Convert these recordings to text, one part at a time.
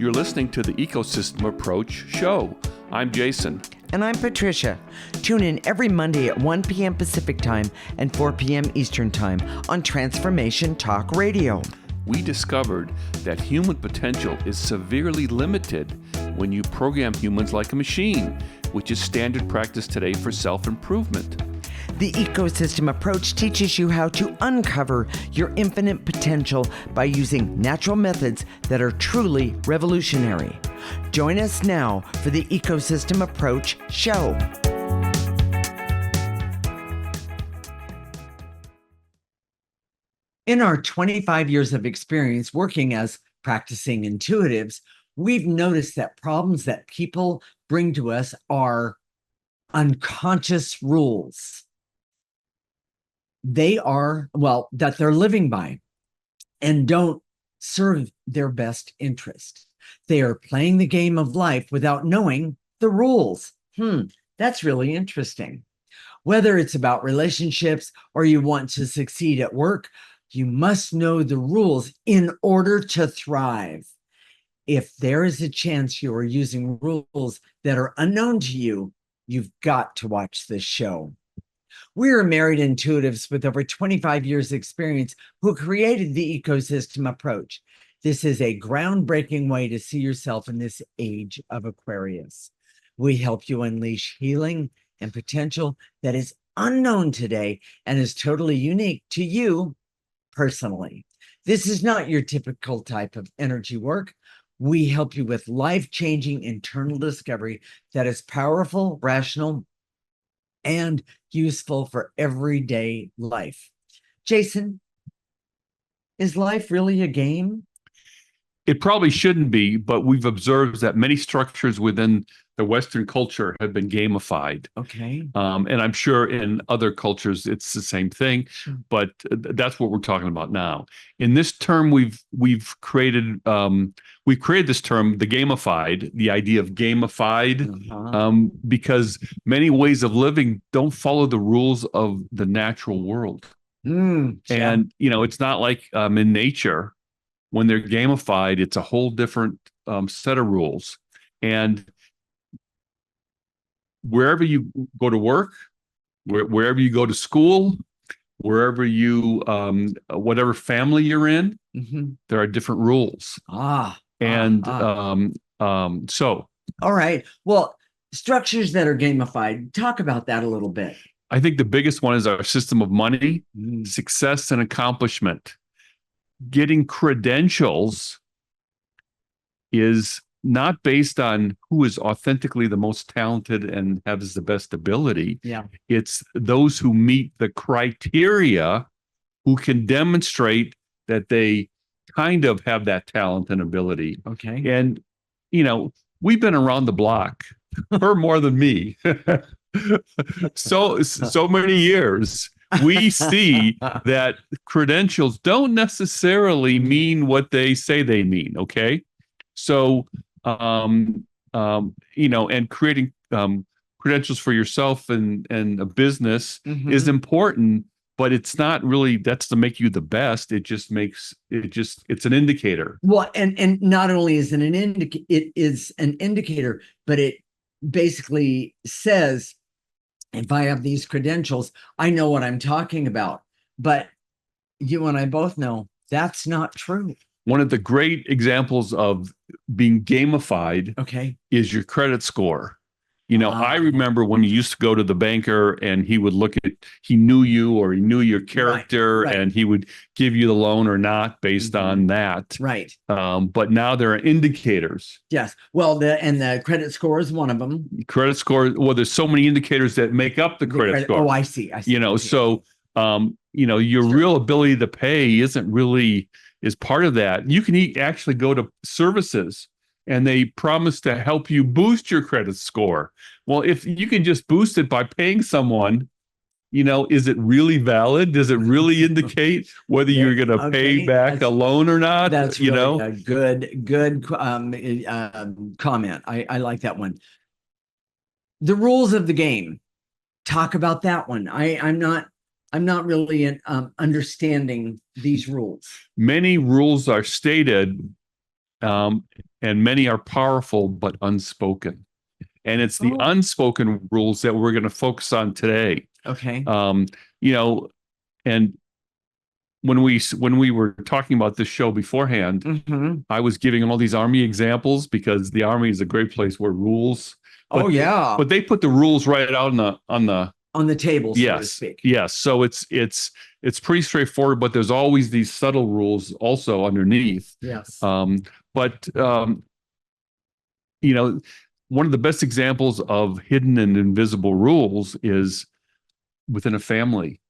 You're listening to the Ecosystem Approach show. I'm Jason. And I'm Patricia. Tune in every Monday at 1 p.m. Pacific Time and 4 p.m. Eastern Time on Transformation Talk Radio. We discovered that human potential is severely limited when you program humans like a machine, which is standard practice today for self-improvement. The Ecosystem Approach teaches you how to uncover your infinite potential by using natural methods that are truly revolutionary. Join us now for the Ecosystem Approach show. In our 25 years of experience working as practicing intuitives, we've noticed that problems that people bring to us are unconscious rules. They are, that they're living by and don't serve their best interest. They are playing the game of life without knowing the rules. That's really interesting. Whether it's about relationships or you want to succeed at work, you must know the rules in order to thrive. If there is a chance you are using rules that are unknown to you, you've got to watch this show. We are married intuitives with over 25 years experience who created the Ecosystem Approach. This is a groundbreaking way to see yourself in this age of Aquarius. We help you unleash healing and potential that is unknown today and is totally unique to you personally. This is not your typical type of energy work. We help you with life-changing internal discovery that is powerful, rational, and useful for everyday life. Jason, is life really a game? It probably shouldn't be, but we've observed that many structures within the Western culture have been gamified. Okay. And I'm sure in other cultures it's the same thing, but that's what we're talking about now. In this term, we've created this term, the gamified, the idea of gamified, because many ways of living don't follow the rules of the natural world. And it's not like in nature. When they're gamified, it's a whole different set of rules. And wherever you go to work, wherever you go to school, wherever you, whatever family you're in, there are different rules. So. All right. Well, structures that are gamified, talk about that a little bit. I think the biggest one is our system of money, success, and accomplishment. Getting credentials is not based on who is authentically the most talented and has the best ability. It's those who meet the criteria who can demonstrate that they kind of have that talent and ability. Okay. And, we've been around the block for more than me. so many years. We see that credentials don't necessarily mean what they say they mean. Okay. So, and creating credentials for yourself and a business is important, but it's not really, that's to make you the best. It's an indicator. Well, and not only is it is an indicator, but it basically says, if I have these credentials, I know what I'm talking about. But you and I both know that's not true. One of the great examples of being gamified is your credit score. I remember when you used to go to the banker and he would he knew you or he knew your character, and he would give you the loan or not based on that. Right. But now there are indicators. Yes. Well, the credit score is one of them. Credit score. Well, there's so many indicators that make up the credit score. Oh, I see. So, your real ability to pay is part of that. You can actually go to services and they promise to help you boost your credit score. Well, if you can just boost it by paying someone, is it really valid? Does it really indicate whether you're going to pay back a loan or not? That's really a good comment. I like that one. The rules of the game. Talk about that one. I'm not really understanding these rules. Many rules are stated and many are powerful but unspoken. And it's the Oh. unspoken rules that we're going to focus on today. Okay. You know, and when we were talking about this show beforehand, Mhm. I was giving all these Army examples because the Army is a great place where rules. Oh, yeah. But they put the rules right out On the table, so to yes, speak. yes. So it's pretty straightforward, but there's always these subtle rules also underneath. Yes. But you know, one of the best examples of hidden and invisible rules is within a family.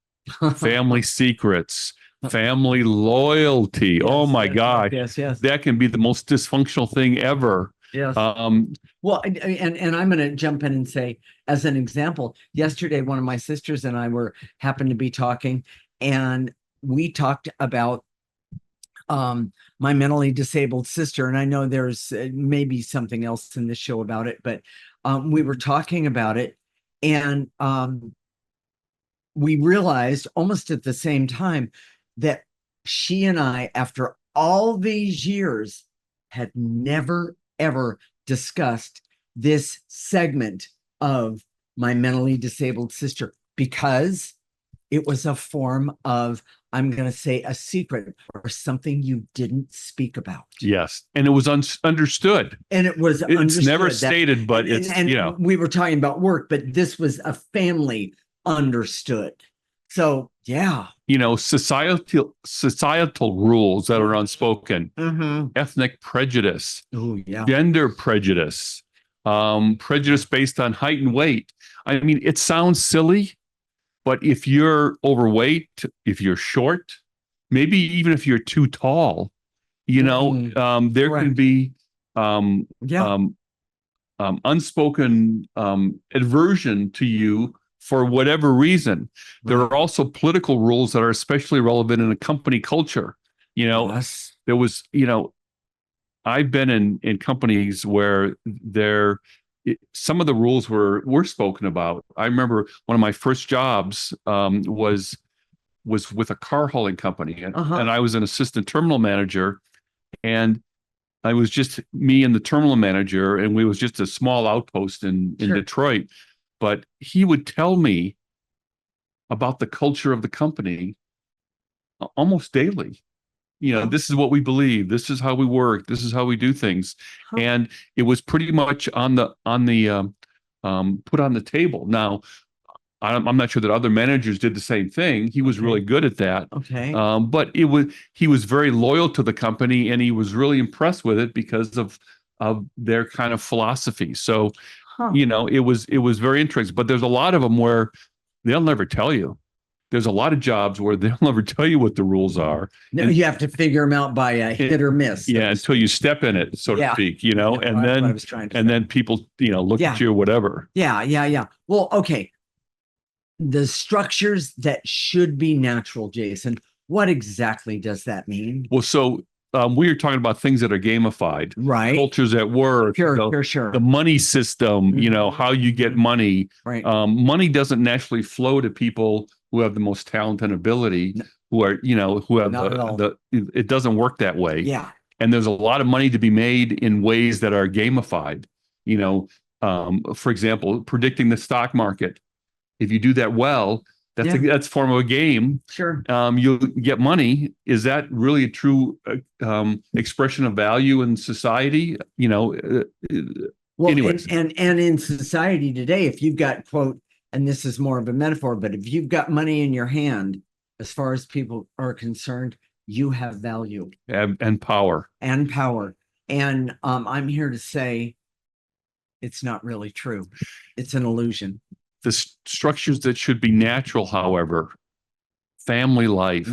Family secrets, family loyalty. Yes, Oh my yes, God. yes, yes. That can be the most dysfunctional thing ever. Yes. Well, and I'm going to jump in and say, as an example, yesterday, one of my sisters and I happened to be talking, and we talked about my mentally disabled sister. And I know there's maybe something else in this show about it, but we were talking about it, and we realized almost at the same time that she and I, after all these years, had never, ever discussed this segment of my mentally disabled sister, because it was a form of, I'm going to say, a secret or something you didn't speak about. Yes. And it was understood. And it was It's understood never that- stated, but it's, and we were talking about work, but this was a family understood. So, yeah. Societal rules that are unspoken, Mm-hmm. ethnic prejudice, Oh, yeah. gender prejudice, prejudice based on height and weight. I mean, it sounds silly, but if you're overweight, if you're short, maybe even if you're too tall, there Correct. can be Yeah. unspoken aversion to you for whatever reason. There Right. are also political rules that are especially relevant in a company culture. Yes. There was, I've been in companies where some of the rules were spoken about. I remember one of my first jobs was with a car hauling company, and I was an assistant terminal manager, and I was just me and the terminal manager, and we was just a small outpost in Sure. Detroit. But he would tell me about the culture of the company almost daily. This is what we believe. This is how we work. This is how we do things. Huh. And it was pretty much on the put on the table. Now, I'm not sure that other managers did the same thing. He was really good at that. Okay. But he was very loyal to the company, and he was really impressed with it because of their kind of philosophy. So, Huh. it was very interesting. But there's a lot of them where they'll never tell you. There's a lot of jobs where they'll never tell you what the rules are. No, you have to figure them out by a hit or miss. Yeah, until you step in it, so to speak, and what then I was trying to and say. then people, look Yeah. at you or whatever. Yeah. Well, okay. The structures that should be natural, Jason, what exactly does that mean? Well, so we are talking about things that are gamified, Right. cultures at work, Sure. the money system, how you get money. Right. Money doesn't naturally flow to people who have the most talent and ability, who have Not at all. it doesn't work that way. Yeah. And there's a lot of money to be made in ways that are gamified. For example, predicting the stock market. If you do that well, that's a form of a game. Sure. You'll get money. Is that really a true expression of value in society? Well, anyways. and in society today, if you've got, quote, and this is more of a metaphor, but if you've got money in your hand, as far as people are concerned, you have value and power. And I'm here to say it's not really true. It's an illusion. The structures that should be natural, however, family life,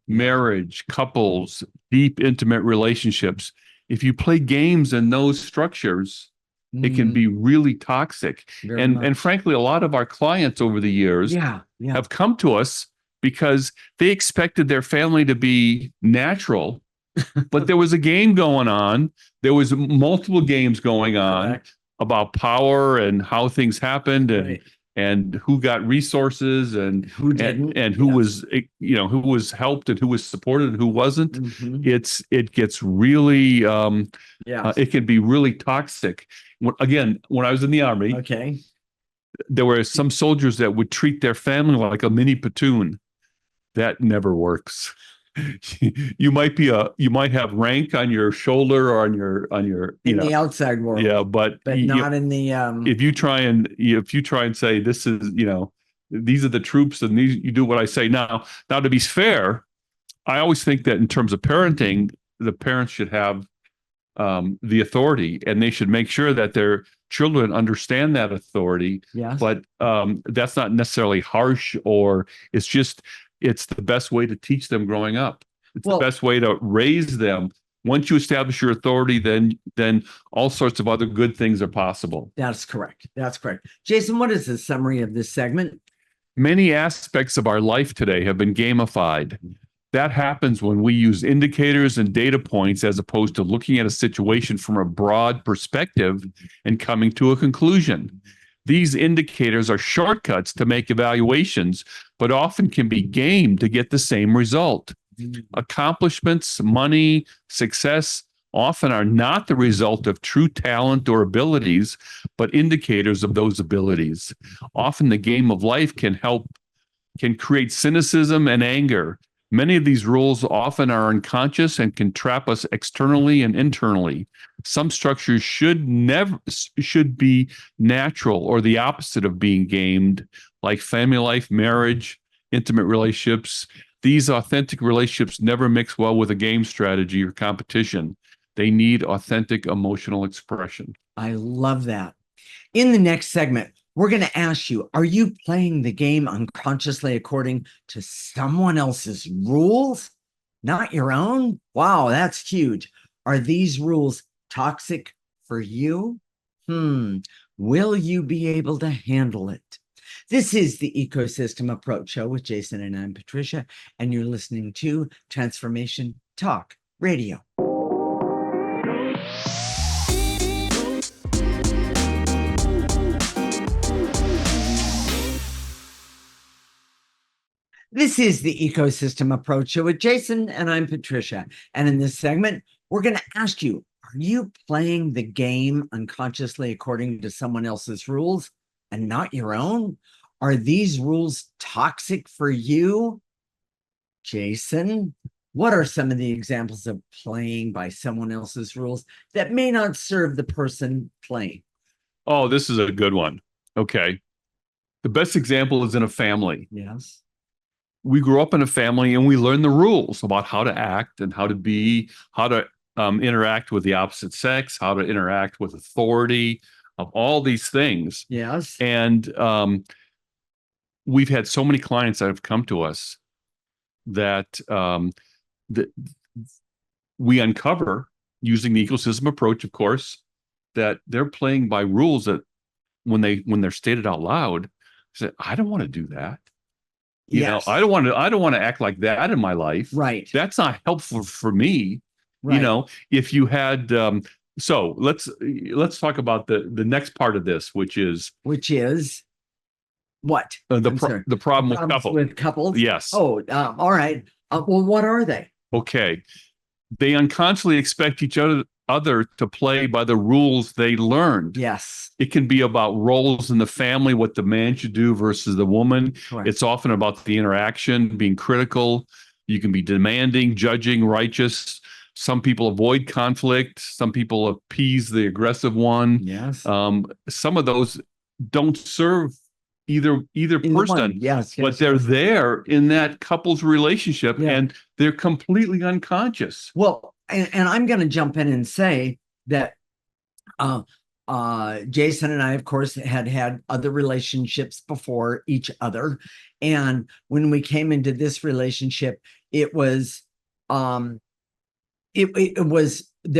marriage, couples, deep, intimate relationships. If you play games in those structures, it can be really toxic. And frankly, a lot of our clients over the years have come to us because they expected their family to be natural, but there was a game going on. There was multiple games going on about power and how things happened. and who got resources and Who didn't? and who Yes. was, who was helped and who was supported and who wasn't. Mhm. It gets really Yes. it can be really toxic. When I was in the Army, Okay. there were some soldiers that would treat their family like a mini platoon. That never works. You might have rank on your shoulder or on your In the outside world, yeah, but not in the if you try and say this is, these are the troops and these, you do what I say. Now to be fair, I always think that in terms of parenting, the parents should have the authority, and they should make sure that their children understand that authority. Yes. But that's not necessarily harsh, or it's the best way to teach them growing up. It's the best way to raise them. Once you establish your authority, then all sorts of other good things are possible. That's correct. That's correct. Jason, what is the summary of this segment? Many aspects of our life today have been gamified. That happens when we use indicators and data points as opposed to looking at a situation from a broad perspective and coming to a conclusion. These indicators are shortcuts to make evaluations, but often can be gamed to get the same result. Accomplishments, money, success often are not the result of true talent or abilities, but indicators of those abilities. Often the game of life can create cynicism and anger. Many of these rules often are unconscious and can trap us externally and internally. Some structures should be natural or the opposite of being gamed, like family life, marriage, intimate relationships. These authentic relationships never mix well with a game strategy or competition. They need authentic emotional expression. I love that. In the next segment, we're going to ask you, are you playing the game unconsciously according to someone else's rules, not your own? Wow, that's huge. Are these rules toxic for you? Will you be able to handle it? This is the Ecosystem Approach Show with Jason and I'm Patricia, and you're listening to Transformation Talk Radio. This is the Ecosystem Approach Show with Jason, and I'm Patricia. And in this segment, we're going to ask you, are you playing the game unconsciously according to someone else's rules and not your own? Are these rules toxic for you? Jason, what are some of the examples of playing by someone else's rules that may not serve the person playing? Oh, this is a good one. Okay. The best example is in a family. Yes. We grew up in a family and we learn the rules about how to act and how to interact with the opposite sex, how to interact with authority, of all these things. Yes. And we've had so many clients that have come to us that we uncover, using the ecosystem approach, of course, that they're playing by rules that when they're stated out loud, say, I don't want to do that. I don't want to act like that in my life. Right. That's not helpful for me. Right. If you had so let's talk about the next part of this, which is what? the problem with couples. With couples? Yes. Oh, all right. Well, what are they? Okay. They unconsciously expect each other to play by the rules they learned. Yes. It can be about roles in the family, what the man should do versus the woman. Correct. It's often about the interaction, being critical. You can be demanding, judging, righteous. Some people avoid conflict. Some people appease the aggressive one. Yes. Some of those don't serve either person. Yes, but they're there in that couple's relationship, and they're completely unconscious. Well, and I'm going to jump in and say that Jason and I, of course, had other relationships before each other, and when we came into this relationship, it was there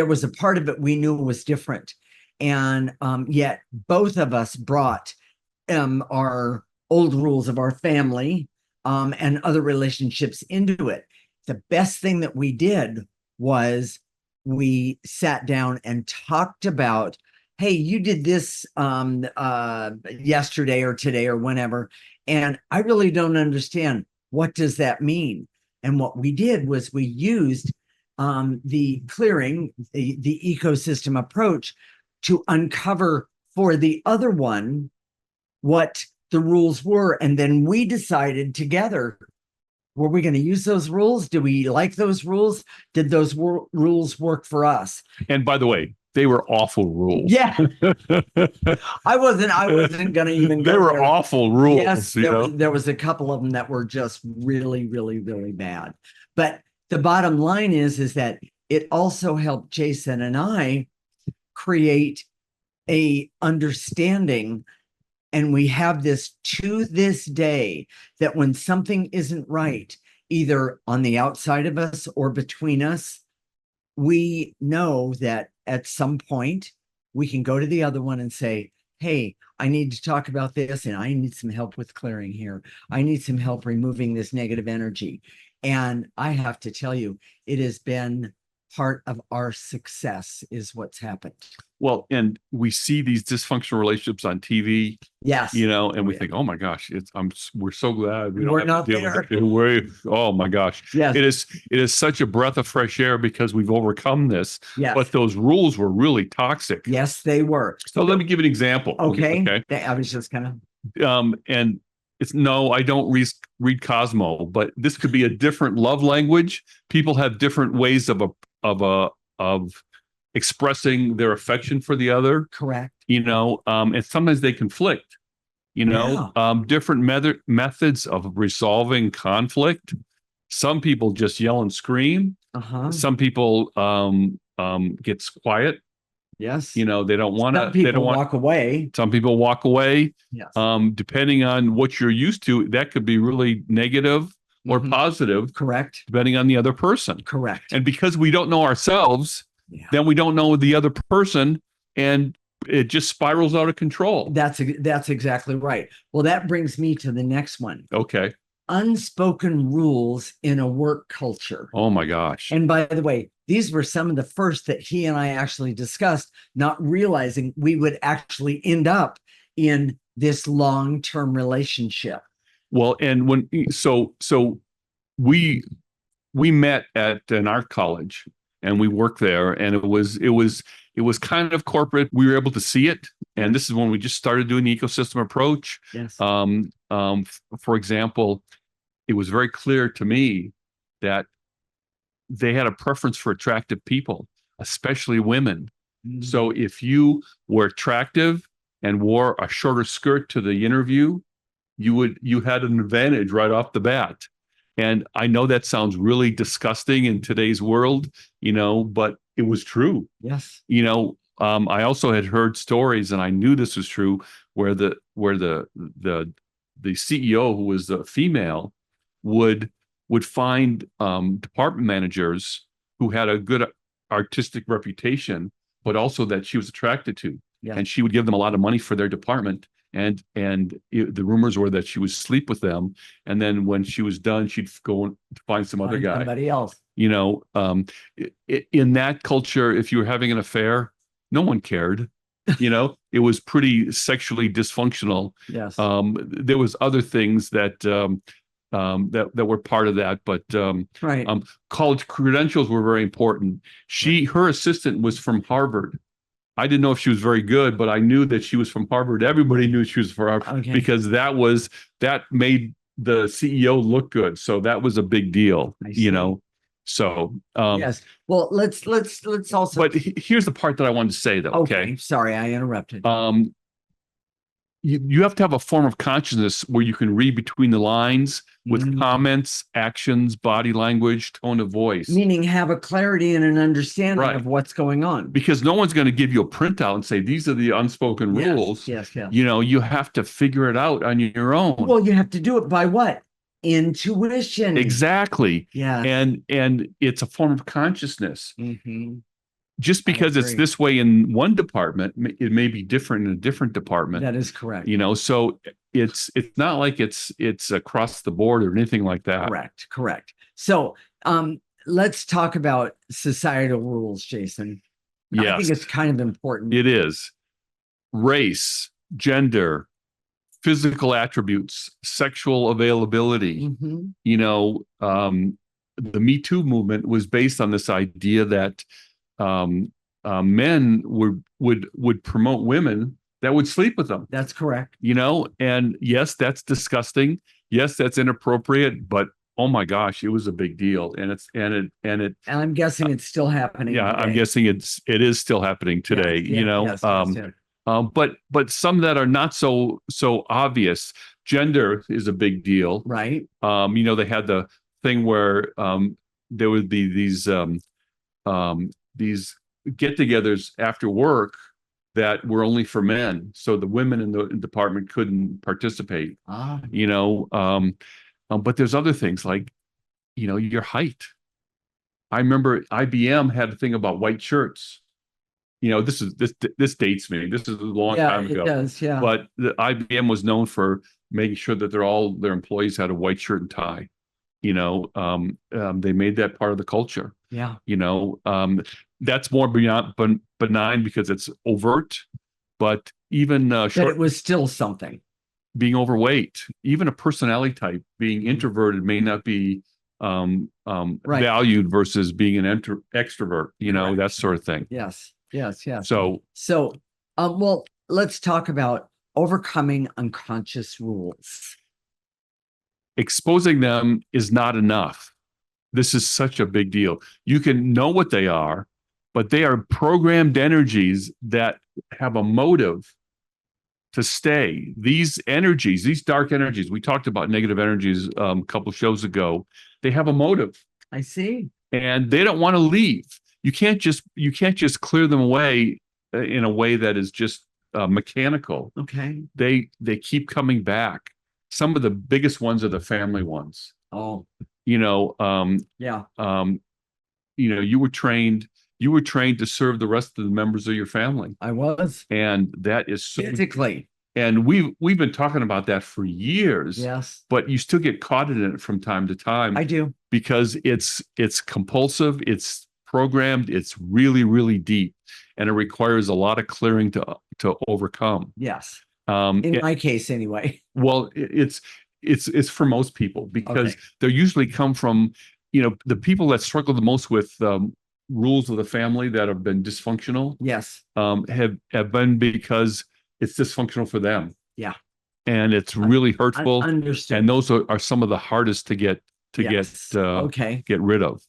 was a part of it we knew was different, and yet both of us brought our old rules of our family and other relationships into it. The best thing that we did was we sat down and talked about hey, you did this yesterday or today or whenever, and I really don't understand. What does that mean? And what we did was we used the clearing, the ecosystem approach to uncover for the other one what the rules were. And then we decided together, were we going to use those rules? Do we like those rules? Did those rules work for us? And by the way, they were awful rules. Yeah. I wasn't going to even go They were there. awful rules. Yes, there was a couple of them that were just really, really, really bad. But the bottom line is that it also helped Jason and I create a understanding. And we have this to this day, that when something isn't right, either on the outside of us or between us, we know that at some point we can go to the other one and say, hey, I need to talk about this, and I need some help with clearing here. I need some help removing this negative energy. And I have to tell you, it has been part of our success is what's happened. Well, and we see these dysfunctional relationships on TV, Yes. and we think, oh my gosh, we're so glad we're not there. Oh my gosh. Yes. It is such a breath of fresh air because we've overcome this. Yes. But those rules were really toxic. Yes, they were. So let me give an example. Okay. I was just kind of and I don't read Cosmo, but this could be a different love language. People have different ways of expressing their affection for the other. Correct. And sometimes they conflict, different methods of resolving conflict. Some people just yell and scream. Some people gets quiet. Yes. They don't want to. Some people walk away. Some people walk away. Yes. Depending on what you're used to, that could be really negative or positive. Correct. Depending on the other person. Correct. And because we don't know ourselves, then we don't know the other person, and it just spirals out of control. That's exactly right. Well, that brings me to the next one. Okay. Unspoken rules in a work culture. Oh my gosh. And by the way, these were some of the first that he and I actually discussed, not realizing we would actually end up in this long-term relationship. Well, and we met at an art college, and we worked there, and it was kind of corporate. We were able to see it, and this is when we just started doing the ecosystem approach. Yes. For example, it was very clear to me that they had a preference for attractive people, especially women. Mm-hmm. So if you were attractive and wore a shorter skirt to the interview, you had an advantage right off the bat. And I know that sounds really disgusting in today's world, but it was true. Yes. I also had heard stories, and I knew this was true, where the CEO, who was a female, would find department managers who had a good artistic reputation, but also that she was attracted to. Yeah. And she would give them a lot of money for their department. And the rumors were that she would sleep with them, and then when she was done, she'd go and find some other guy, somebody else. In that culture, if you were having an affair, no one cared. It was pretty sexually dysfunctional. Yes. There was other things that were part of that, but right. College credentials were very important. Her assistant was from Harvard. I didn't know if she was very good, but I knew that she was from Harvard. Everybody knew she was from Harvard because that made the CEO look good. So that was a big deal, So yes. Well, let's also. But here's the part that I wanted to say, though. Okay. Sorry, I interrupted. You have to have a form of consciousness where you can read between the lines with comments, actions, body language, tone of voice. Meaning have a clarity and an understanding of what's going on. Because no one's going to give you a printout and say, these are the unspoken rules. Yes. You have to figure it out on your own. Well, you have to do it by what? Intuition. Exactly. Yeah. And it's a form of consciousness. Mm-hmm. Just because it's this way in one department, it may be different in a different department. That is correct. So it's not like it's across the board or anything like that. Correct. So let's talk about societal rules, Jason. Yes. I think it's kind of important. It is. race, gender, physical attributes, sexual availability. Mhm. The Me Too movement was based on this idea that um, men would promote women that would sleep with them. That's correct. And yes, that's disgusting. Yes, that's inappropriate. But oh my gosh, it was a big deal, And I'm guessing it's still happening. yeah, today. I'm guessing it is still happening today. Yes, yes. But some that are not so obvious. Gender is a big deal. Right. They had the thing where there would be these get-togethers after work that were only for men, so the women in the department couldn't participate. Ah, But there's other things like your height. I remember IBM had a thing about white shirts. This dates me. This is a long yeah, time ago. it does. Yeah. But the IBM was known for making sure that their employees had a white shirt and tie. They made that part of the culture. Yeah. That's more beyond benign because it's overt. But even But it was still something. being overweight, even a personality type, being introverted may not be Right. valued versus being an extrovert. Correct. That sort of thing. Yes. So Well, let's talk about overcoming unconscious rules. exposing them is not enough. This is such a big deal. You can know what they are, but they are programmed energies that have a motive to stay. These energies, these dark energies, we talked about negative energies a couple shows ago. They have a motive. I see. And they don't want to leave. You can't just clear them away in a way that is just mechanical. Okay. They keep coming back. Some of the biggest ones are the family ones. Oh, Yeah. You were trained to serve the rest of the members of your family. I was. And that is so, physically. and we've been talking about that for years. Yes. But you still get caught in it from time to time. I do. Because it's compulsive, it's programmed, it's really, really deep, and it requires a lot of clearing to overcome. Yes. In my case, anyway. Well, it's for most people because Okay. they usually come from, the people that struggle the most with rules of the family that have been dysfunctional. Yes. Have been because it's dysfunctional for them. Yeah. And it's really hurtful. Understood. And those are some of the hardest to get get rid of.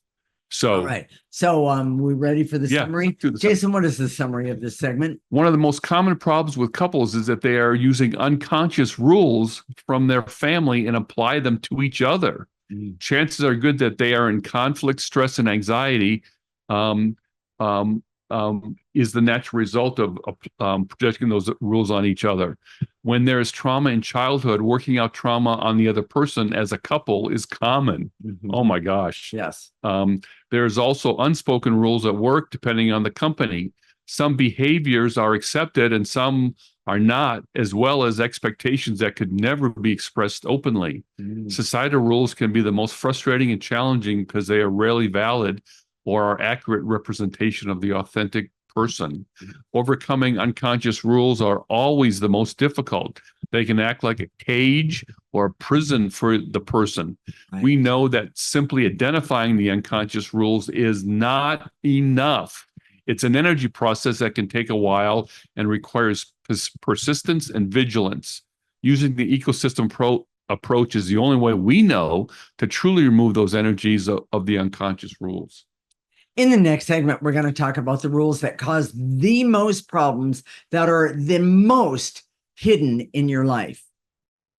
So, all right. So, we ready for the summary? Jason, what is the summary of this segment? One of the most common problems with couples is that they are using unconscious rules from their family and apply them to each other. Chances are good that they are in conflict, stress, and anxiety. Is the natural result of projecting those rules on each other. When there is trauma in childhood, working out trauma on the other person as a couple is common. Mhm. Oh my gosh. Yes. There's also unspoken rules at work, depending on the company. Some behaviors are accepted and some are not, as well as expectations that could never be expressed openly. Societal rules can be the most frustrating and challenging because they are rarely valid or are accurate representation of the authentic person. Overcoming unconscious rules are always the most difficult. They can act like a cage or a prison for the person. Right. We know that simply identifying the unconscious rules is not enough. It's an energy process that can take a while and requires persistence and vigilance. Using the ecosystem approach is the only way we know to truly remove those energies of the unconscious rules. In the next segment, we're going to talk about the rules that cause the most problems, that are the most hidden in your life.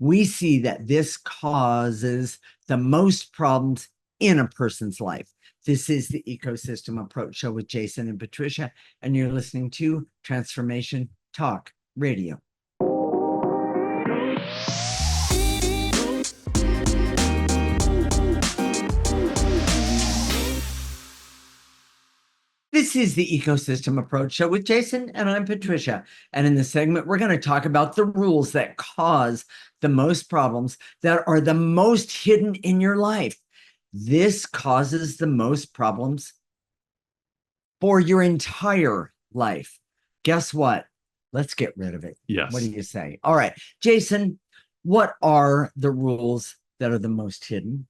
We see that this causes the most problems in a person's life. This is the Ecosystem Approach Show with Jason and Patricia, and you're listening to Transformation Talk Radio. This is the Ecosystem Approach Show with Jason, and I'm Patricia. And in this segment, we're going to talk about the rules that cause the most problems, that are the most hidden in your life. This causes the most problems for your entire life. Guess what? let's get rid of it. Yes. What do you say? All right, Jason, what are the rules that are the most hidden?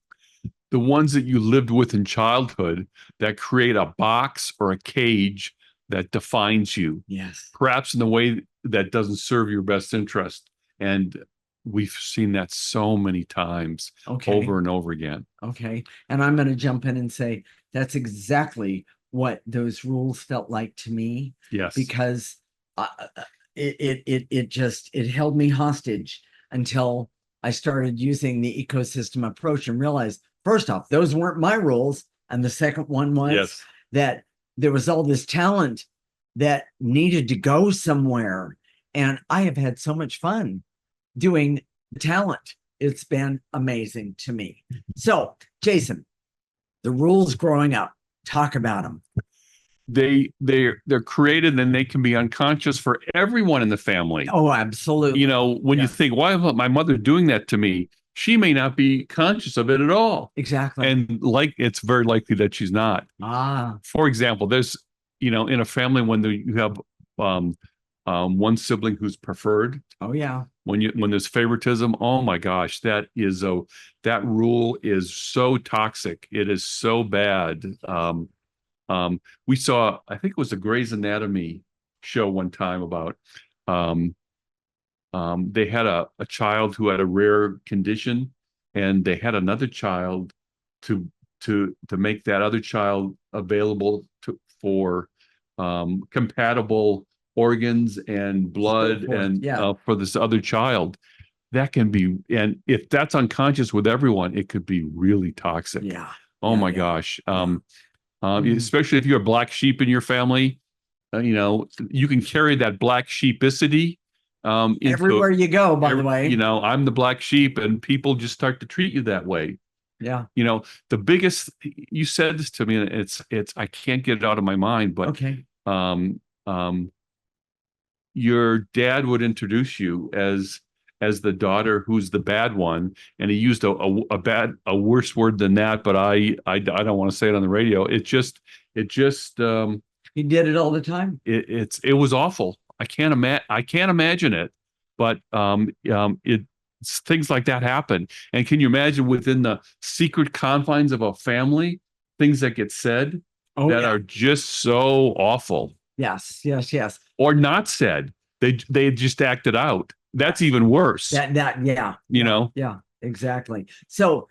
The ones that you lived with in childhood that create a box or a cage that defines you, Yes. perhaps in a way that doesn't serve your best interest. And we've seen that so many times Okay. over and over again. Okay. And I'm going to jump in and say that's exactly what those rules felt like to me. Yes. Because it held me hostage until I started using the ecosystem approach and realized, first off, those weren't my rules. And the second one was that there was all this talent that needed to go somewhere. And I have had so much fun doing the talent. It's been amazing to me. So, Jason, the rules growing up, talk about them. They're created and they can be unconscious for everyone in the family. Oh, absolutely. You know, when you think, why is my mother doing that to me? She may not be conscious of it at all. Exactly. And like, it's very likely that she's not. For example, there's, you know, in a family when you have one sibling who's preferred. Oh yeah. When there's favoritism, oh my gosh, that rule is so toxic. It is so bad. We saw, I think it was a Grey's Anatomy show one time about they had a child who had a rare condition, and they had another child to make that other child available for compatible organs and blood and for this other child. That can be, and if that's unconscious with everyone, it could be really toxic. Yeah. Oh my gosh. Especially if you're a black sheep in your family, you know, you can carry that black sheepicity everywhere you go, by the way. You know, I'm the black sheep, and people just start to treat you that way. Yeah. You know, the biggest, you said this to me, and it's I can't get it out of my mind, but okay. Your dad would introduce you as the daughter who's the bad one, and he used a worse word than that, but I don't want to say it on the radio. It just he did it all the time. It was awful. I can't imagine it, but things like that happen. And can you imagine within the secret confines of a family, things that get said that are just so awful? Yes. Or not said. They just acted out. That's even worse. You know? Yeah, exactly. So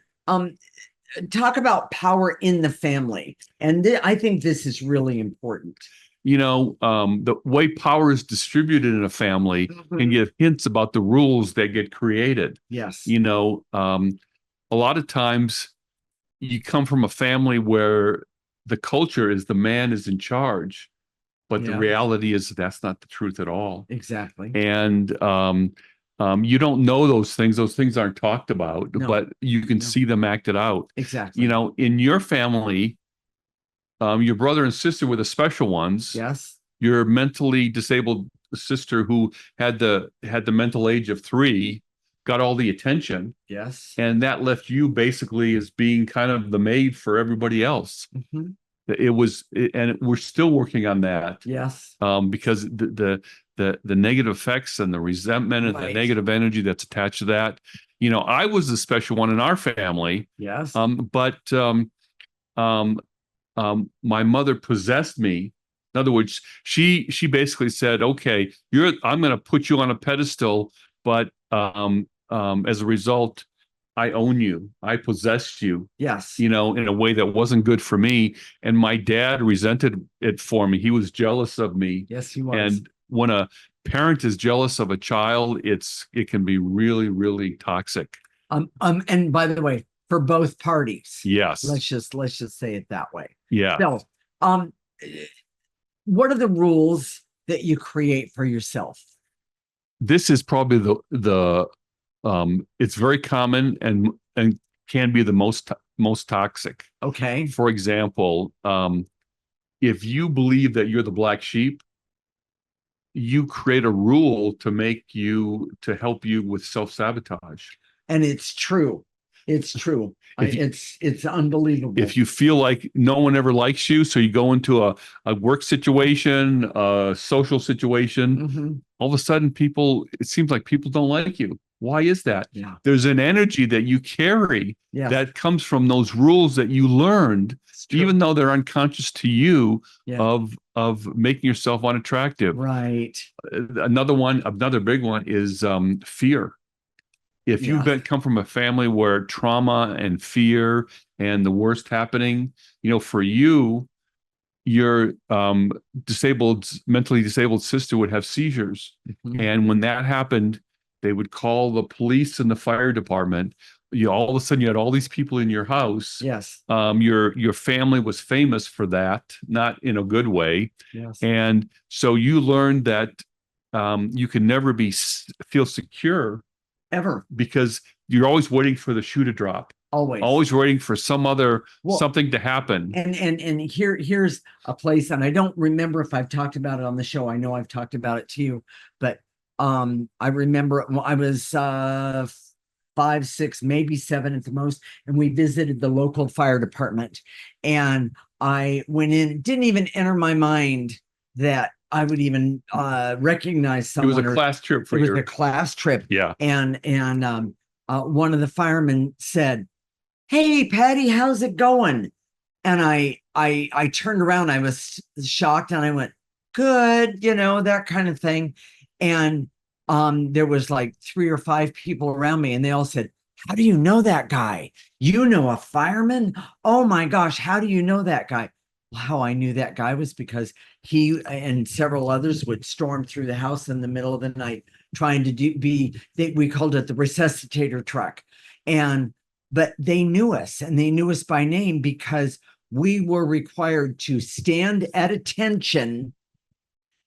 talk about power in the family. And I think this is really important. You know, the way power is distributed in a family can give hints about the rules that get created. Yes. You know, a lot of times you come from a family where the culture is the man is in charge, but the reality is that's not the truth at all. Exactly. And you don't know those things. Those things aren't talked about, but you can see them acted out. Exactly. You know, in your family, your brother and sister were the special ones. Yes. Your mentally disabled sister who had the mental age of 3 got all the attention. Yes. And that left you basically as being kind of the maid for everybody else. Mm-hmm. And we're still working on that. Yes. Because the negative effects and the resentment and the negative energy that's attached to that. You know, I was the special one in our family. Yes. But my mother possessed me. In other words, she basically said, "Okay, I'm going to put you on a pedestal, but as a result, I own you. I possess you." Yes. You know, in a way that wasn't good for me. And my dad resented it for me. He was jealous of me. Yes, he was. And when a parent is jealous of a child, it can be really, really toxic. And by the way, for both parties. Yes. Let's just say it that way. Yeah. So, what are the rules that you create for yourself? This is probably the it's very common and can be the most toxic. Okay. For example, if you believe that you're the black sheep, you create a rule to help you with self-sabotage. And it's true. It's true. If you- It's unbelievable. If you feel like no one ever likes you, so you go into a work situation, a social situation, Mhm. all of a sudden it seems like people don't like you. Why is that? Yeah. There's an energy that you carry Yes. that comes from those rules that you learned, It's true. even though they're unconscious to you, Yeah. of making yourself unattractive. Right. Another big one is fear. If Yeah. come from a family where trauma and fear and the worst happening, for you, your mentally disabled sister would have seizures. Mhm. And when that happened, they would call the police and the fire department. All of a sudden you had all these people in your house. Yes. Your family was famous for that, not in a good way. Yes. And so you learned that you can never feel secure Ever. because you're always waiting for the shoe to drop. Always. Waiting for something to happen. And here's a place, and I don't remember if I've talked about it on the show. I know I've talked about it to you, but I remember I was 5, 6, maybe 7 at the most, and we visited the local fire department, and I went in. Didn't even enter my mind that I would even recognize someone. It was a class trip for you. It was a class trip. Yeah. And one of the firemen said, "Hey, Patty, how's it going?" And I turned around. I was shocked, and I went, "Good," that kind of thing. And there was like 3 or 5 people around me, and they all said, "How do you know that guy? You know a fireman? Oh my gosh, how do you know that guy?" Well, how I knew that guy was because he and several others would storm through the house in the middle of the night trying to we called it the resuscitator truck. But they knew us, and they knew us by name because we were required to stand at attention.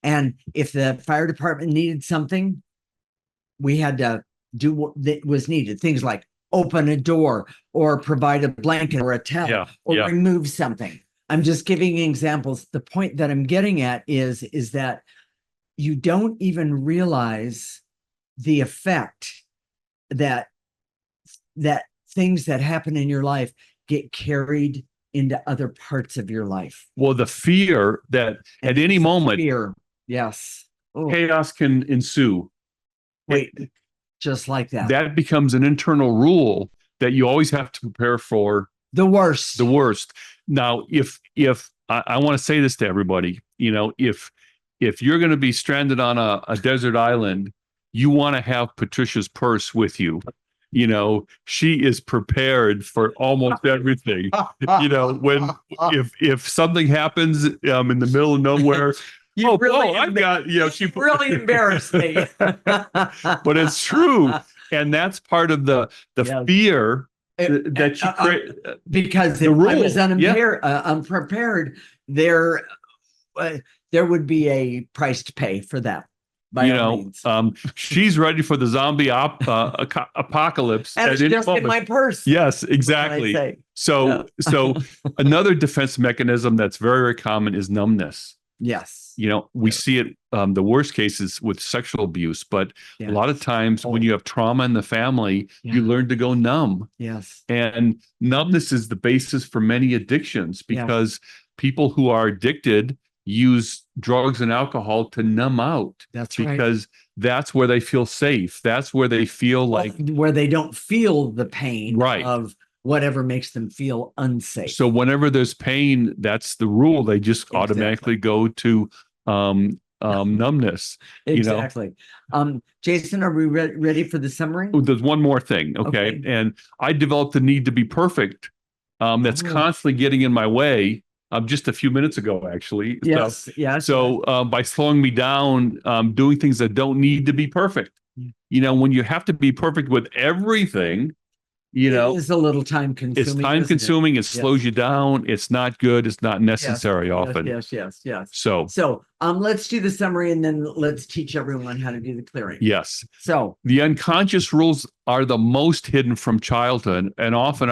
And if the fire department needed something, we had to do what was needed. Things like open a door or provide a blanket or a towel or remove something. I'm just giving examples. The point that I'm getting at is that you don't even realize the effect that things that happen in your life get carried into other parts of your life. Well, the fear that at any moment, yes, chaos can ensue. Just like that. That becomes an internal rule that you always have to prepare for the worst. Now, if I want to say this to everybody, if you're going to be stranded on a desert island, you want to have Patricia's purse with you. She is prepared for almost everything. If something happens in the middle of nowhere, she really embarrassed me. But it's true, and that's part of the fear that you create. Because if I was unprepared, there would be a price to pay for that. She's ready for the zombie apocalypse. And it's just in my purse. Yes, exactly. So another defense mechanism that's very, very common is numbness. Yes. We see it, the worst cases with sexual abuse, but a lot of times when you have trauma in the family, you learn to go numb. Yes. And numbness is the basis for many addictions because people who are addicted use drugs and alcohol to numb out. That's right. Because that's where they feel safe. That's where they feel where they don't feel the pain of whatever makes them feel unsafe. So whenever there's pain, that's the rule. They just automatically go to numbness. Exactly. Jason, are we ready for the summary? Oh, there's one more thing. Okay. And I developed the need to be perfect. That's constantly getting in my way. Just a few minutes ago, actually. Yes. So by slowing me down, doing things that don't need to be perfect. When you have to be perfect with everything, it's a little time consuming. It's time consuming. It slows you down. It's not good. It's not necessary often. Yes. So let's do the summary and then let's teach everyone how to do the clearing. Yes. So the unconscious rules are the most hidden from childhood and often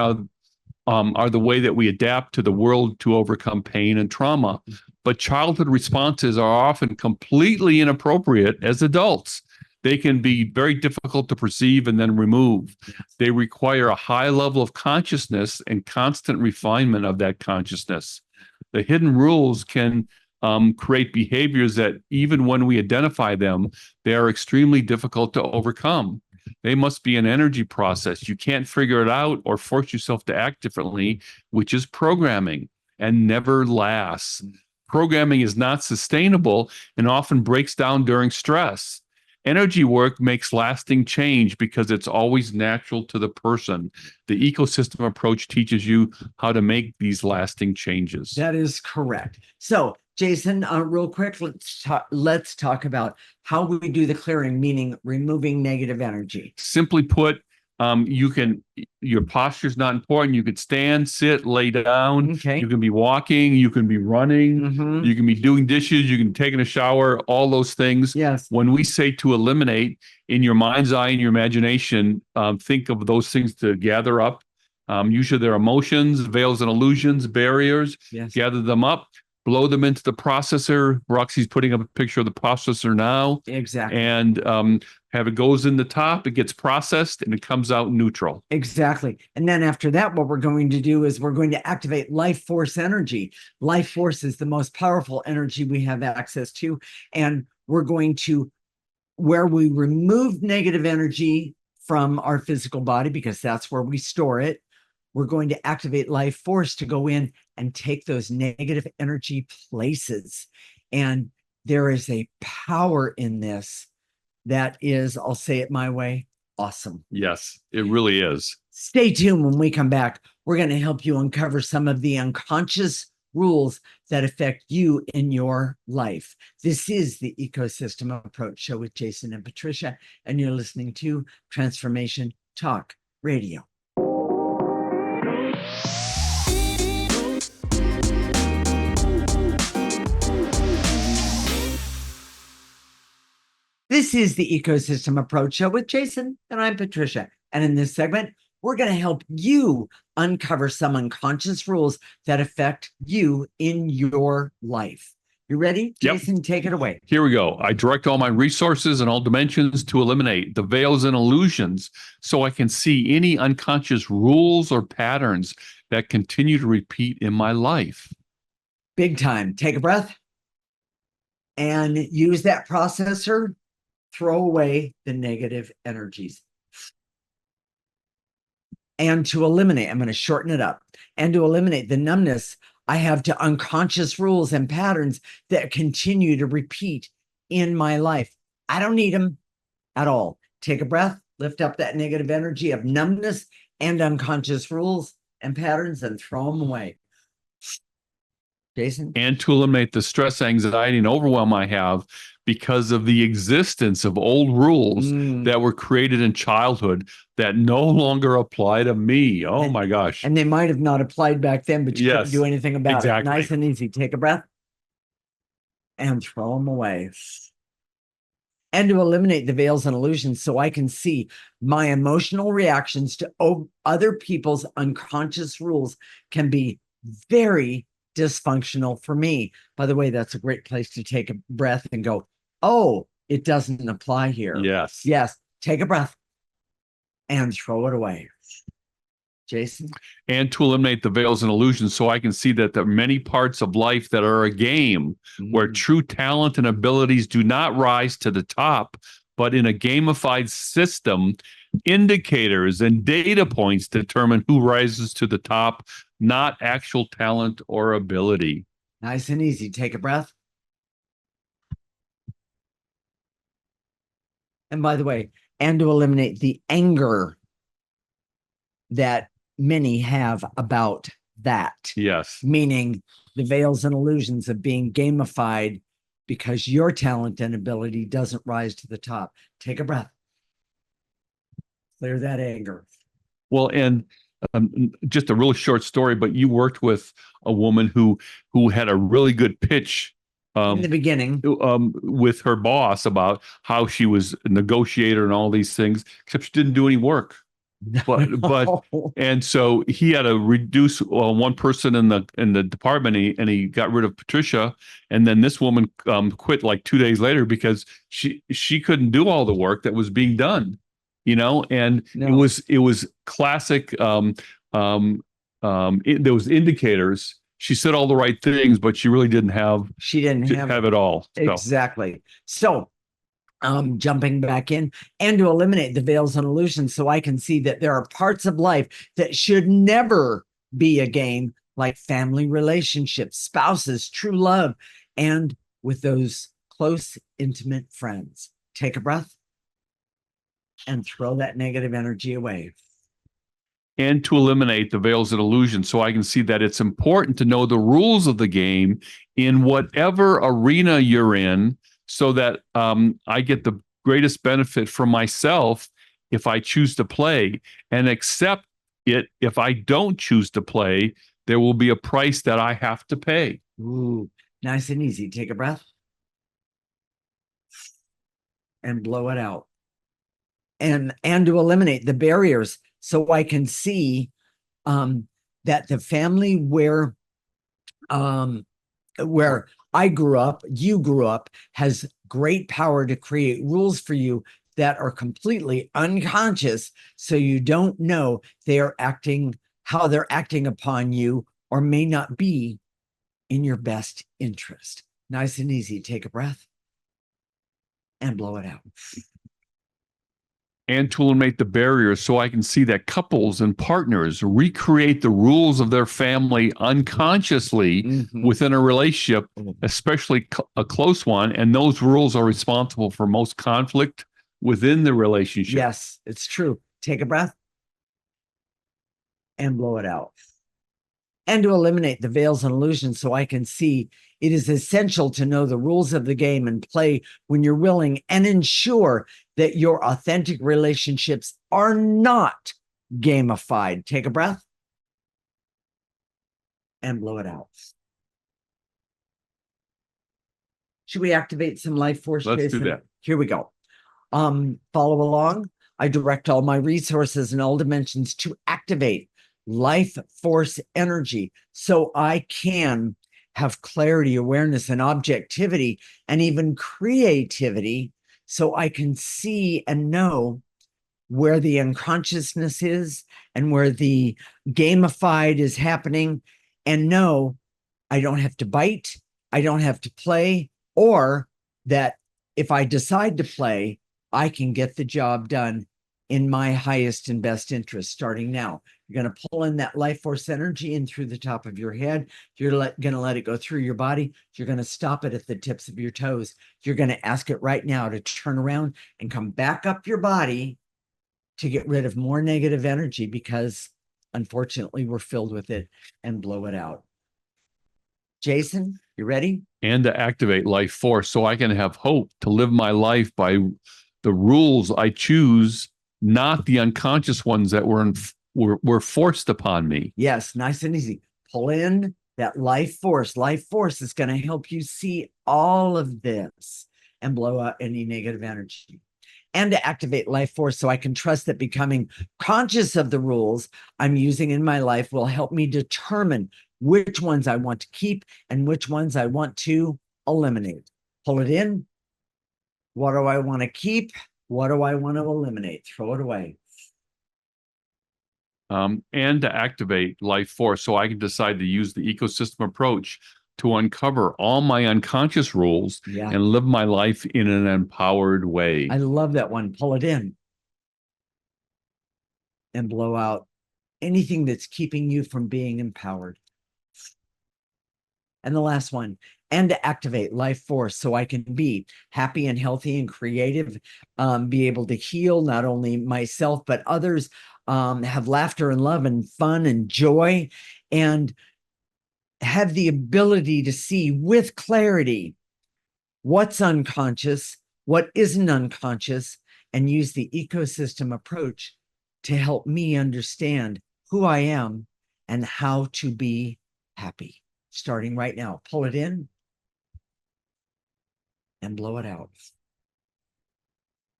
are the way that we adapt to the world to overcome pain and trauma. But childhood responses are often completely inappropriate as adults. They can be very difficult to perceive and then remove. They require a high level of consciousness and constant refinement of that consciousness. The hidden rules can create behaviors that, even when we identify them, they are extremely difficult to overcome. They must be an energy process. You can't figure it out or force yourself to act differently, which is programming, and never lasts. Programming is not sustainable and often breaks down during stress. Energy work makes lasting change because it's always natural to the person. The ecosystem approach teaches you how to make these lasting changes. That is correct. So, Jason, real quick, let's talk about how we do the clearing, meaning removing negative energy. Simply put, your posture is not important. You could stand, sit, lay down. Okay. You can be walking, you can be running, you can be doing dishes, you can be taking a shower, all those things. Yes. When we say to eliminate, in your mind's eye and your imagination, think of those things to gather up. Usually they're emotions, veils and illusions, barriers. Yes. Gather them up, blow them into the processor. Roxy's putting up a picture of the processor now. Exactly. And have it goes in the top, it gets processed, and it comes out neutral. Exactly. And then after that, what we're going to do is we're going to activate life force energy. Life force is the most powerful energy we have access to. And we're going to, where we remove negative energy from our physical body, because that's where we store it, we're going to activate life force to go in and take those negative energy places. And there is a power in this that is, I'll say it my way, awesome. Yes, it really is. Stay tuned. When we come back, we're going to help you uncover some of the unconscious rules that affect you in your life. This is the Ecosystem Approach Show with Jason and Patricia, and you're listening to Transformation Talk Radio. This is the Ecosystem Approach Show with Jason, and I'm Patricia. And in this segment, we're going to help you uncover some unconscious rules that affect you in your life. You ready? Yep. Jason, take it away. Here we go. I direct all my resources and all dimensions to eliminate the veils and illusions so I can see any unconscious rules or patterns that continue to repeat in my life. Big time. Take a breath and use that processor. Throw away the negative energies. And to eliminate, I'm going to shorten it up. And to eliminate the numbness I have to unconscious rules and patterns that continue to repeat in my life. I don't need them at all. Take a breath, lift up that negative energy of numbness and unconscious rules and patterns and throw them away. Jason? And to eliminate the stress, anxiety, and overwhelm I have because of the existence of old rules that were created in childhood that no longer apply to me. Oh, my gosh. And they might have not applied back then, but you couldn't do anything about it. Nice and easy. Take a breath and throw them away. And to eliminate the veils and illusions so I can see my emotional reactions to other people's unconscious rules can be very dysfunctional for me. By the way, that's a great place to take a breath and go, oh, it doesn't apply here. Yes. Yes. Take a breath and throw it away. Jason? And to eliminate the veils and illusions so I can see that there are many parts of life that are a game where true talent and abilities do not rise to the top, but in a gamified system, indicators and data points determine who rises to the top, not actual talent or ability. Nice and easy. Take a breath. And by the way, and to eliminate the anger that many have about that. Yes. Meaning the veils and illusions of being gamified because your talent and ability doesn't rise to the top. Take a breath. Clear that anger. Well, and just a really short story, but you worked with a woman who had a really good pitch in the beginning with her boss about how she was a negotiator and all these things, except she didn't do any work. but No. and so he had to reduce one person in the department, and he got rid of Patricia, and then this woman quit like 2 days later because she couldn't do all the work that was being done, and No. it was classic. There was indicators. She said all the right things, but she really didn't She didn't have have it all. So exactly. So jumping back in and to eliminate the veils and illusions so I can see that there are parts of life that should never be a game, like family relationships, spouses, true love, and with those close, intimate friends. Take a breath and throw that negative energy away. and to eliminate the veils and illusions so I can see that it's important to know the rules of the game in whatever arena you're in so that I get the greatest benefit for myself if I choose to play, and accept it if I don't choose to play. There will be a price that I have to pay. Ooh, nice and easy. Take a breath and blow it out. And to eliminate the barriers so I can see that the family where I grew up, you grew up, has great power to create rules for you that are completely unconscious, so you don't know how they're acting upon you, or may not be in your best interest. Nice and easy. Take a breath and blow it out. And to eliminate the barriers so I can see that couples and partners recreate the rules of their family unconsciously within a relationship, especially a close one. And those rules are responsible for most conflict within the relationship. Yes, it's true. Take a breath and blow it out. And to eliminate the veils and illusions so I can see it is essential to know the rules of the game and play when you're willing, and ensure that your authentic relationships are not gamified. Take a breath and blow it out. Should we activate some life force, Let's Jason? do that. Here we go. Follow along. I direct all my resources in all dimensions to activate life force energy so I can have clarity, awareness, and objectivity, and even creativity, so I can see and know where the unconsciousness is and where the gamified is happening, and know I don't have to bite, I don't have to play, or that if I decide to play, I can get the job done in my highest and best interest. Starting now, you're going to pull in that life force energy in through the top of your head. You're going to let it go through your body. You're going to stop it at the tips of your toes. You're going to ask it right now to turn around and come back up your body to get rid of more negative energy, because unfortunately we're filled with it, and blow it out. Jason, you ready? And to activate life force so I can have hope to live my life by the rules I choose, not the unconscious ones that were forced upon me. Yes, nice and easy. Pull in that life force. Life force is going to help you see all of this and blow out any negative energy. And to activate life force so I can trust that becoming conscious of the rules I'm using in my life will help me determine which ones I want to keep and which ones I want to eliminate. Pull it in. What do I want to keep? What do I want to eliminate? Throw it away. And to activate life force so I can decide to use the ecosystem approach to uncover all my unconscious rules and live my life in an empowered way. I love that one. Pull it in and blow out anything that's keeping you from being empowered. And the last one, and to activate life force so I can be happy and healthy and creative, be able to heal not only myself, but others, have laughter and love and fun and joy, and have the ability to see with clarity what's unconscious, what isn't unconscious, and use the ecosystem approach to help me understand who I am and how to be happy. Starting right now, pull it in and blow it out.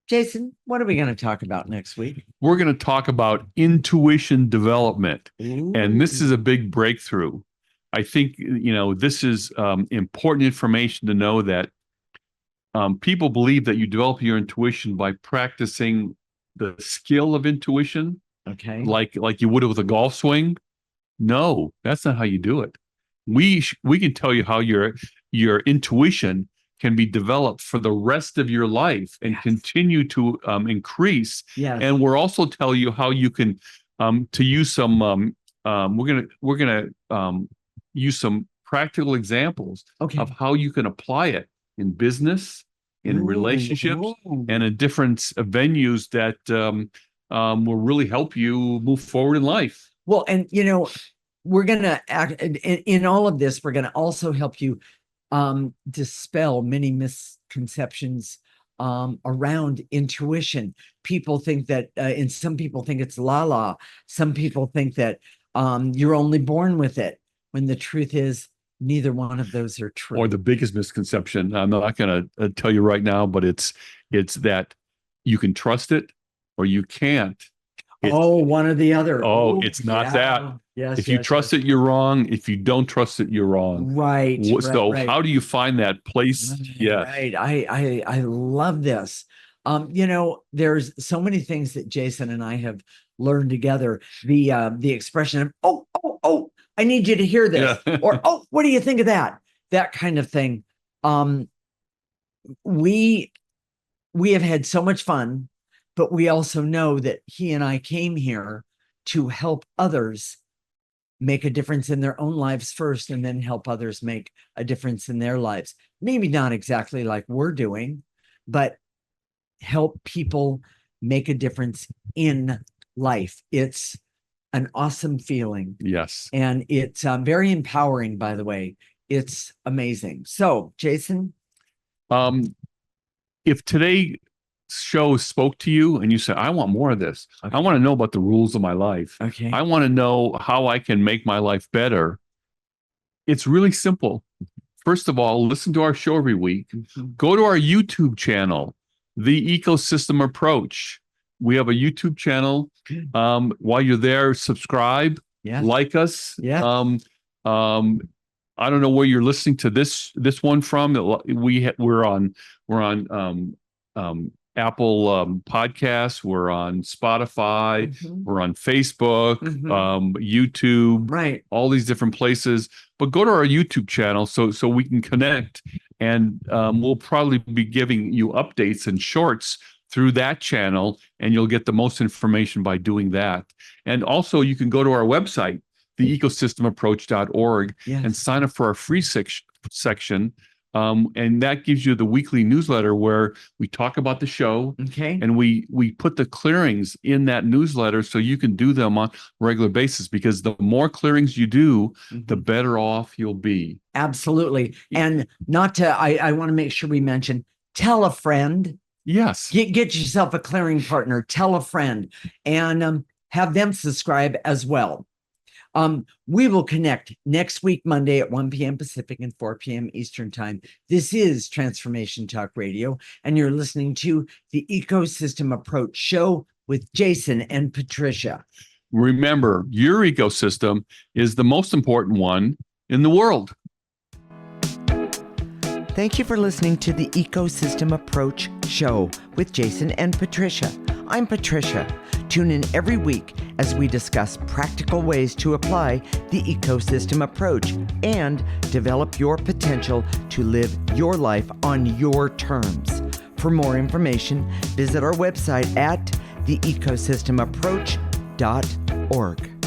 Jason, what are we going to talk about next week? We're going to talk about intuition development. Ooh. And this is a big breakthrough. I think, this is important information to know that people believe that you develop your intuition by practicing the skill of intuition, Okay. like you would with a golf swing. No, that's not how you do it. We can tell you how your intuition can be developed for the rest of your life and continue to increase. Yes. And we're also tell you how you can to use some. We're gonna use some practical examples of how you can apply it in business, in relationships, and in different venues that will really help you move forward in life. Well, and we're going to act in all of this. We're going to also help you dispel many misconceptions around intuition. People think that, and some people think it's la. Some people think that you're only born with it, when the truth is neither one of those are true. Or the biggest misconception, I'm not going to tell you right now, but it's that you can trust it or you can't. One or the other. Oh, it's not that. Yes. If you trust it, you're wrong. If you don't trust it, you're wrong. Right. So right. how do you find that place? Yeah. Right. I love this. There's so many things that Jason and I have learned together. The expression of, oh, I need you to hear this. Yeah. Or, oh, what do you think of that? That kind of thing. We have had so much fun, but we also know that he and I came here to help others make a difference in their own lives first, and then help others make a difference in their lives. Maybe not exactly like we're doing, but help people make a difference in life. It's an awesome feeling. Yes. And it's very empowering, by the way. It's amazing. So, Jason? If today's show spoke to you and you said, I want more of this. Okay. I want to know about the rules of my life. Okay. I want to know how I can make my life better. It's really simple. First of all, listen to our show every week. Mm-hmm. Go to our YouTube channel, The Ecosystem Approach. We have a YouTube channel. While you're there, subscribe, like us. Yeah. I don't know where you're listening to this one from. We're on Apple Podcasts. We're on Spotify. Mm-hmm. We're on Facebook, YouTube, right? All these different places. But go to our YouTube channel so we can connect, and we'll probably be giving you updates and shorts through that channel, and you'll get the most information by doing that. And also, you can go to our website, theecosystemapproach.org, and sign up for our free section. And that gives you the weekly newsletter where we talk about the show. Okay. And we put the clearings in that newsletter so you can do them on a regular basis, because the more clearings you do, the better off you'll be. Absolutely. And I want to make sure we mention, tell a friend. Yes. Get yourself a clearing partner, tell a friend, and have them subscribe as well. We will connect next week, Monday at 1 p.m. Pacific and 4 p.m. Eastern Time. This is Transformation Talk Radio, and you're listening to the Ecosystem Approach Show with Jason and Patricia. Remember, your ecosystem is the most important one in the world. Thank you for listening to the Ecosystem Approach Show with Jason and Patricia. I'm Patricia. Tune in every week as we discuss practical ways to apply the ecosystem approach and develop your potential to live your life on your terms. For more information, visit our website at theecosystemapproach.org.